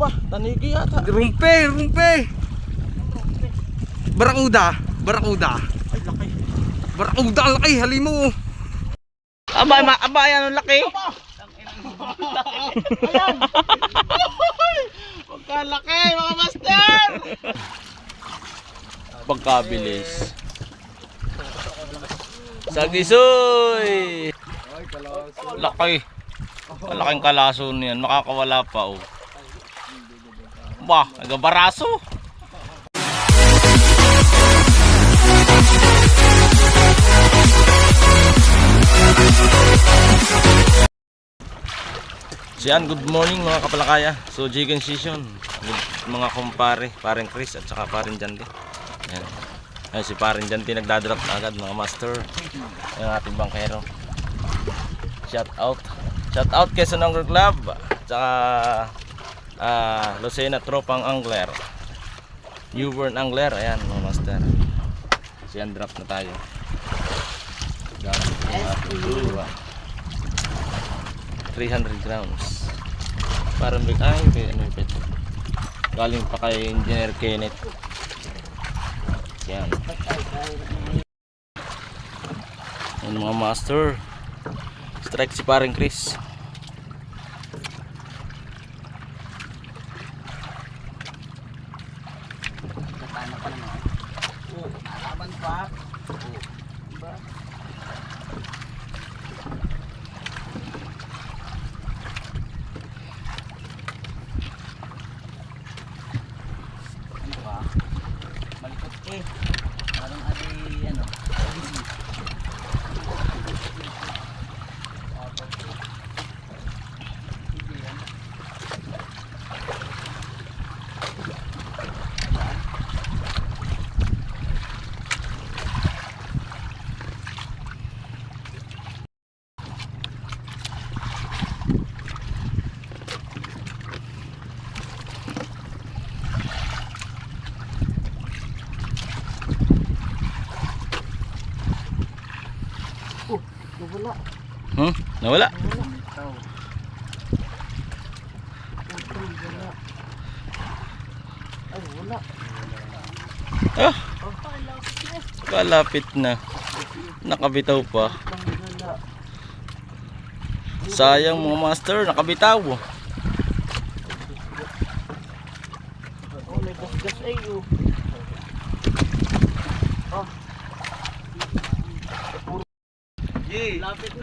ba? Tanigi yata. Rumpe. Barakuda. Ay, laki. Barakuda, ang laki, halimo. Aba, yan ang laki. Ayan. Pagkalaki, mga master. Pagkabilis. Sagisoy. Laki. Malaking kalaso niyan, makakawala pa oh. Bah, nagabaraso. Siyan, good morning mga kapalakaya. So jigging session with mga kumpare, paring Chris at saka paring Jandy. Ayan. Ay, si paring Jandy nagdadrop na agad mga master. Yung ating bangkero. Shout out Quezon Angler Club at saka Lucena Tropang Angler, Newborn Angler. Ayan mga master. Siyan, drop na tayo. Gamit yung ating duwa. 300 grams. Parang big ay, ano yung peto. Galing pa kay Engineer Kenneth. Yan. Yan mga master. Strike si paring Chris. Tatana pa naman. Oh, nalaban pa. Oh, diba? Parang adi ano. Nawala. Nawala? Ay, wala. Ah, kalapit na. Nakabitaw pa. Sayang mga master, nakabitaw. Oh, may gasgas ay oh.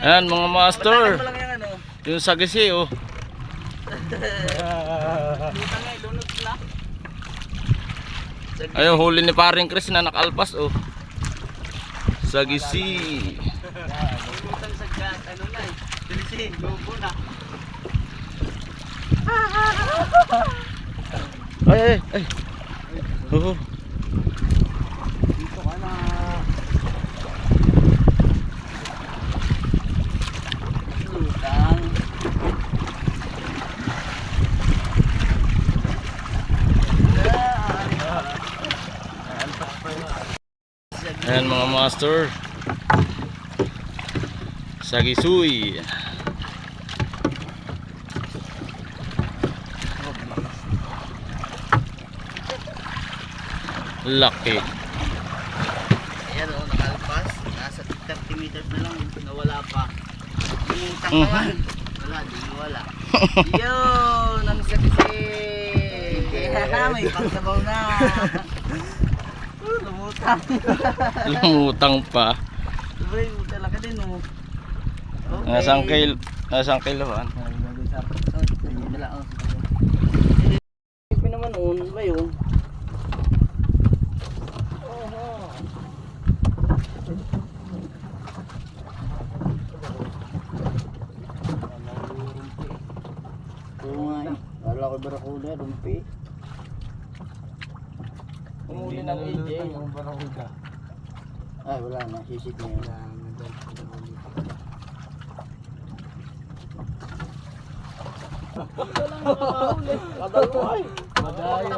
Ayan mga master. Yung sagisi oh. Ayun, huli ni paring Chris na nakalpas oh. Sagisi. Ay. Oh. Dito ka na. Ayan mga master, sagisuy. Laki. Ayan o, nakalpas. Nasa 30 meters na lang, nawala pa. Lumutang naman. Wala, di nawala. Yun, ang sagisi. May pagsabaw na. Lumutang pa. Uy, talaga din oh. Okay. Nasang kilo ba? Hindi naman on, ba yun? Oo nga eh. Wala ko barakuda, rumpi. Umuli ng AJ yung barakuda. Ay, wala na. Sisit na yun. Kadal mo ay. Madaya.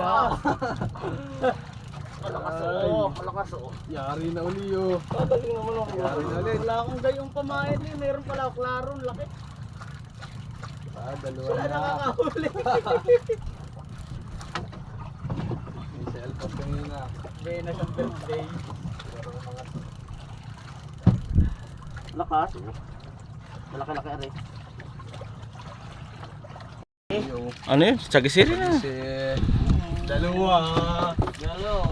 Malakas o. Yari na uli o. Kadaling naman ako. Yari na ulit. Wala akong gayong pamain eh. Meron pala ako klaro. Laki. Dalawa na. Wala nakakahuli. birthday na siyang birthday. Lakas. Malaki-laki ari. Ano yun? Sagisiri na. Dalawa.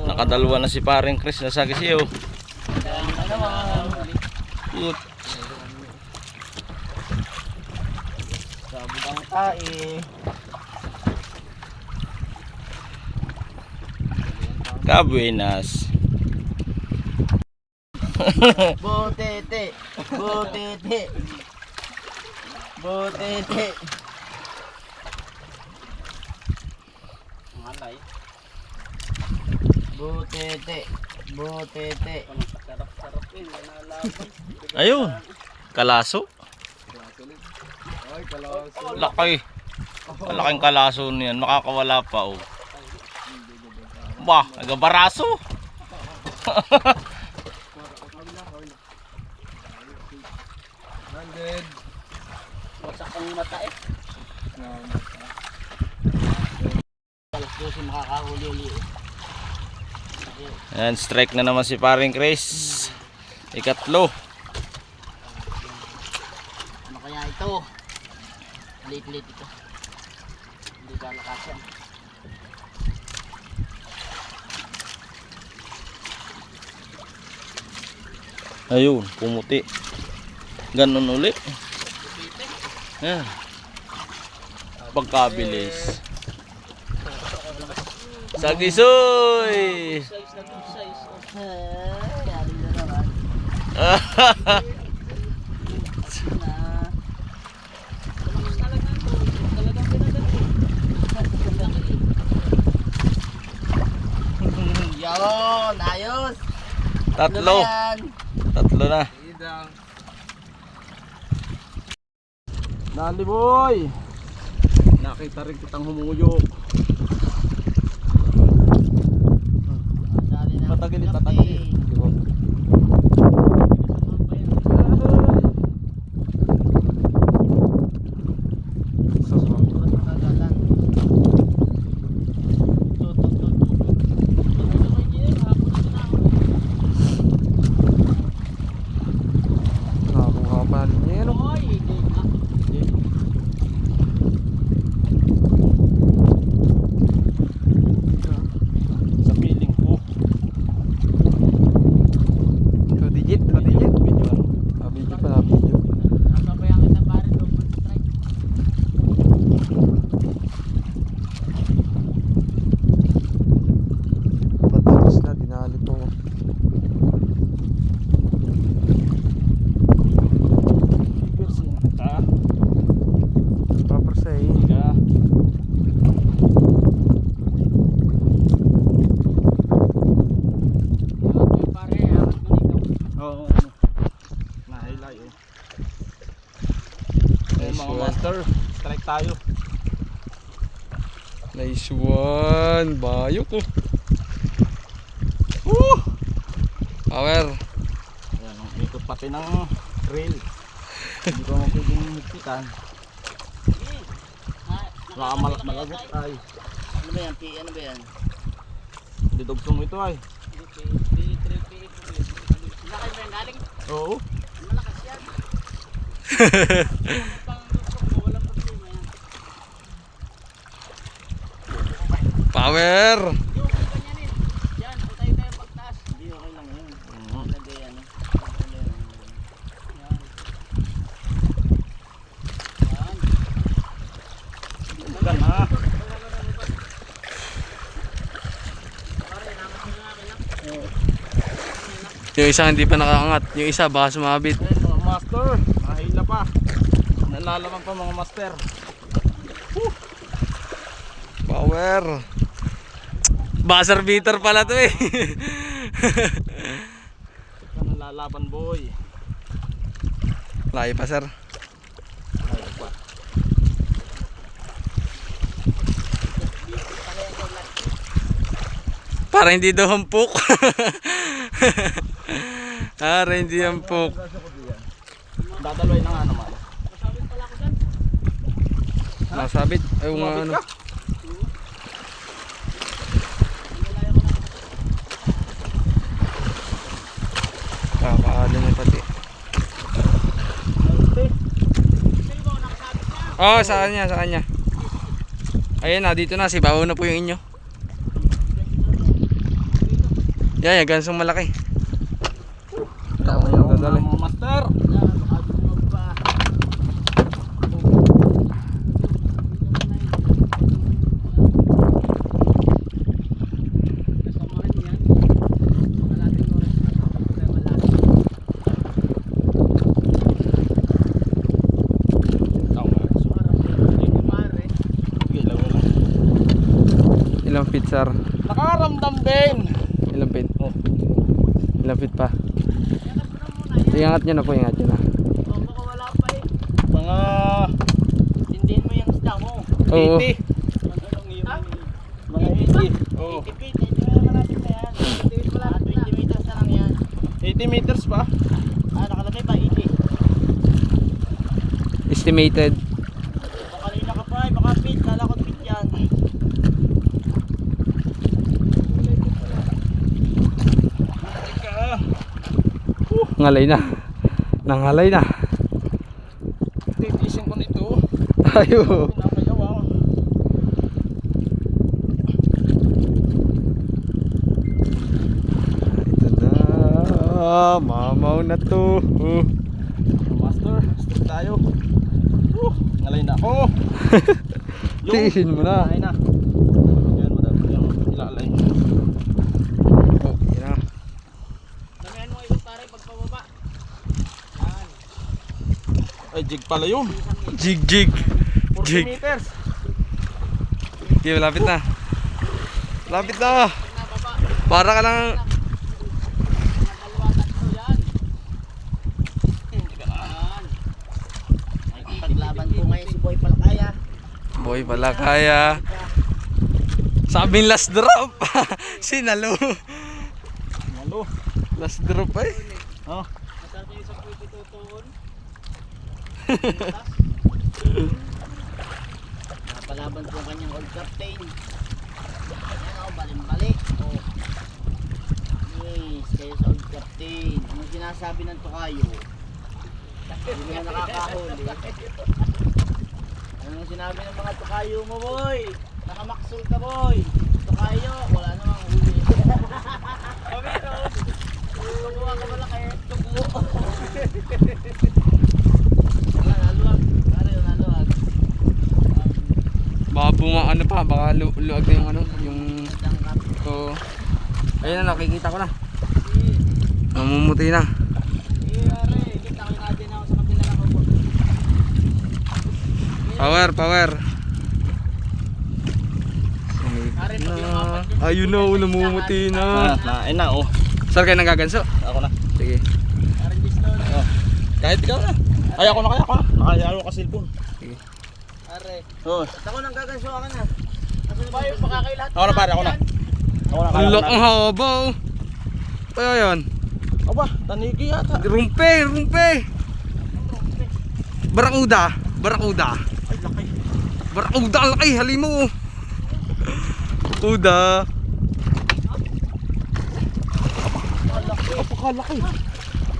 Nakadalawa na si paring Chris na sagisiyo. Yut. Sabang tae. Kabuenas. Butete. Butete. Butete. Malay. Butete. Butete. Sarap-sarap yun. Nalaban. Ayun. Kalaso. Ay, kalaso. Laki. Malaking kalaso niyan. Makakawala pa oh. Bah, nagabaraso. Wasak ang mata eh. Alas 12 makakahuli-uli eh. Ayan, strike na naman si paring Chris. Ikatlo. Ano kaya ito? Late-late ito. Hindi kalakasan. Ayun, pumuti. Ganun ulit. Yan. Pagkabilis. Sagisoy! Size na itong size. Yari na naman. Malakas talaga ito. Talagang pinadali. Yun, ayos. Tatlo. Ano ba yan? Tatlo na. Dali boy. Nakita rin kitang humuyok. Dali na. Patagilid, patagilid. Nakakuha pa niya yan. Sa piling ko. 2 digit, 2 digit. Video pa, video. Napabayangin na pare doon strike. Patapos na, dinali po. Proper say. Pare, amat mo nito. Oo. Nahilay oh. Ayun Nice mga one. master, strike tayo. Nice one. Bayok oh. Power. Ayan, ang ikot pati ng rail. Hindi ko mapiging higpitan. Baka malagot ay. Ano ba yan? Ano ba yan? Hindi dugsong ito ay. Malaki ba yung galing? Oo. Malakas yan. Pang lukrok mo, walang problema yan. Power. Hindi okay ganyanin. Yan, utay tayo pagtaas. Hindi okay lang yun. Lagay yan. Yan. Yan. Gan ha. Yung isa hindi pa nakaangat. Yung isa baka sumabit. Ayun mga master, mahila pa. Nalalaman pa mga master. Power. Buzzer beater pala to eh. Ito nalalaban boy. Layo pa sir. Ay, pa. Para hindi daw hampok. Para hindi hampok. Dadaloy na nga naman. Nasabit. Ay Umabit ano. ka? Nakakaalo mo pati. Oh, sa kanya, sa kanya. Ayan na, dito na. Sibaw na po yung inyo. Yan, gansong malaki. Tama yung dadali. Master. Ilang feet, sir? Nakaramdam din. Ilang feet? Ilang feet pa? Iangat nyo na po, iangat nyo na. Baka wala pa eh. Mga tindihin mo yung isda mo. Oo. 80. Mga 80. Oo. 80 feet. Ito na malapit na yan. 20 meters na lang yan. 80 meters pa? Nakalagay pa 80. Estimated. Baka kanina ka pa eh. Baka feet. Kala ko feet yan. Ngalay na. Nangalay na. Titisin ko nito. Tayo. Pinakayaw. Ito na. Mamaw na to. Master. Stop tayo. Ngalay na ako. Tiisin mo na. Ngalay na. Yan mo dapat yung ilalay. Okay na. Damihan mo ikot pare pagpababa. Yan. Ay, jig pala yun. Jig, jig. 40 Jig. meters. Okay, malapit na. Malapit na. Nababa. Para ka lang. Dalawa, tatlo yan. Yan. Ay, paglaban ko ngayon si Boy Palakaya. Boy, pala kaya. Sabing last drop. Sinalo. Malo. Last drop eh. Oh. Matarte yung 10 tutuon. Napalaban po ang kanyang old captain. Ayan o, balimbalik. Oh. Yes, kayo sa old captain. Anong sinasabi ng tukayo? Hindi mo na nakakahuli. Anong sinabi ng mga tukayo mo, boy? Nakamaksol ka, boy. Tukayo, wala namang huli. Meron. Magawa ka pala kayo. Tugo. Wala, naluwag. Pare, naluwag. Baka ano pa, baka luag na yung ano, yung Tangkap. ayun na, nakikita ko na. Namumuti na. Pare, kita ko natin ako sa kabila ng kabot. Power, power. Pare, pag yung apat yung Ayun na, namumuti na. Nain na, oh. Saan kayo nagaganso? Ako na. Sige. Parang dislow na. Kahit ikaw na. Ay, ako na kaya ako na. Nakayaro ka cellphone. Sige. Pare, Oh. at ako nang gaganso ka na. Kasi na ba yung pakakailahat? Ako na pare, ako na. Ako na, kaya Ang ko lak na. ang haba oh. Kaya yan. Aba, tanigi yata. Rumpe, rumpe. Barakuda. Barakuda. Ay, laki. Barakuda, ang laki. Halimo. Kuda. Apakalaki.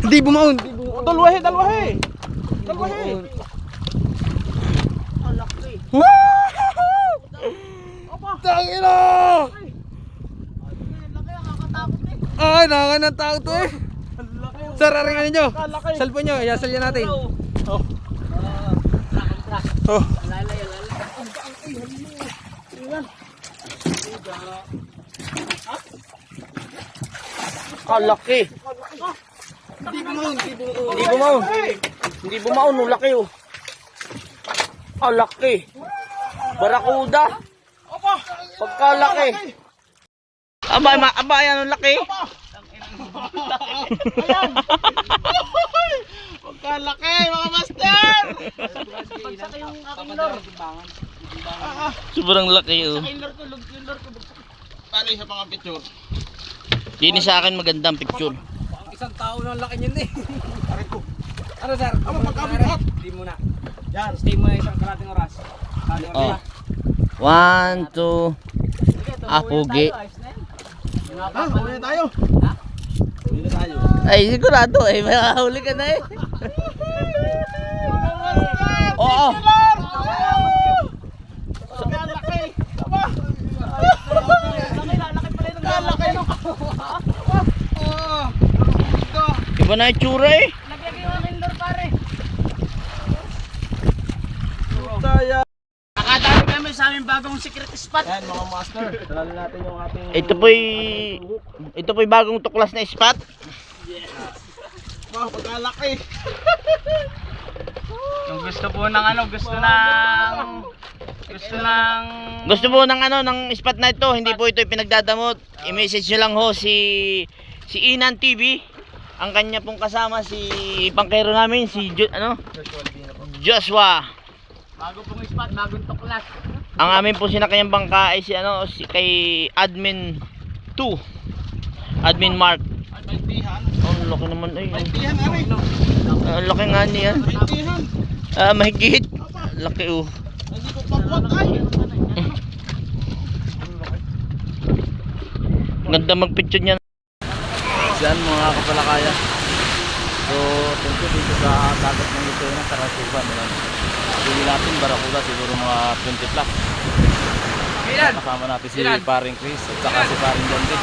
Hindi bumaon. Dalwahe, dalwahe. Dalwahe. Ang laki. Woo! Opa! Tangina! Ay, laki, nakakatakot eh. Ay, nakaka ng tao to eh. Ang laki. Sir, aringan ninyo. Kalaki. Cellphone nyo, iyasal yan natin. Oh. Track. Oh. Lalay, lalay. Ang daan, ay, halino. Ayan. Kalaki. Hindi bumaon, hindi bumaon. Hindi bumaon. Hindi bumaon, no, laki oh. Laki. Barakuda. Opa! Pagkalaki. Aba, yan ang laki. Ayan! Pagkalaki, mga master! Pagsaka yung aking lord. Sobrang laki oh. Saka yung lord ko, yung lord ko. Paano isa pang picture? Yun sa akin magandang picture. Ang isang tao na ang laki niyan eh. Ano sir? Ano pagkabot? Hindi muna. Yan. Stay muna isang kalating oras. Oh. 1, 2. Pugi. Ha? Huli na tayo. Ha? Huli na tayo. Ay, sigurado eh. Makahuli ka na eh. Oo. Iba na yung tsura eh. Nakadami kami sa aming bagong secret spot. Yan mga master. Talalo natin yung ating... Ito po'y bagong tuklas na spot. Wow, pagkalaki. Yung gusto po ng ano, gusto ng ng spot na ito, hindi po ito pinagdadamot. I-message nyo lang ho si Inan TV. Ang kanya pong kasama si pangkero namin si Joshua. bago pong spot, bagong tuklas. Ang amin po sinakayang bangka ay si kay Admin 2. Admin Mark. Oh, laki naman ay. Ang laki nga niya. Mahigit. Laki oh. Ganda magpicture niya. Yan mga kapalakaya. So, tungkol dito sa dagat ng Lucena, Tarasuban. Pili natin, barakuda, siguro mga 20 plus. Kasama natin si Paring Chris at saka si Paring John din.